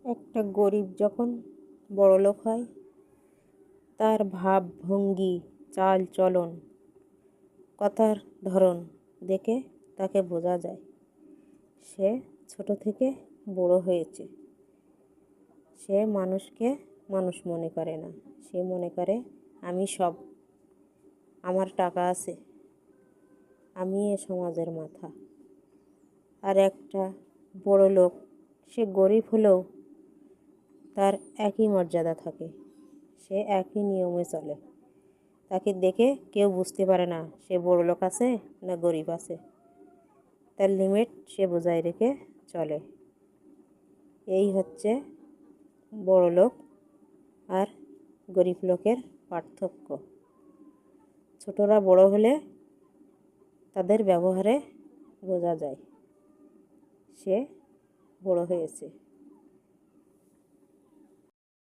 একটা গরিব যখন বড়লোক হয়, তার ভাবভঙ্গি, চাল চলন, কথার ধরন দেখে তাকে বোঝা যায় সে ছোট থেকে বড় হয়েছে। সে মানুষকে মানুষ মনে করে না, সে মনে করে আমি সব, আমার টাকা আছে, আমি এ সমাজের মাথা। আর একটা বড়লোক, সে গরিব হলেও তার একই মর্যাদা থাকে, সে একই নিয়মে চলে। তাকে দেখে কেউ বুঝতে পারে না সে বড়লোক আছে না গরিব আছে। তার লিমিট সে বজায় রেখে চলে। এই হচ্ছে বড়লোক আর গরিব লোকের পার্থক্য। ছোটরা বড় হলে তাদের ব্যবহারে বোঝা যায় সে বড় হয়েছে।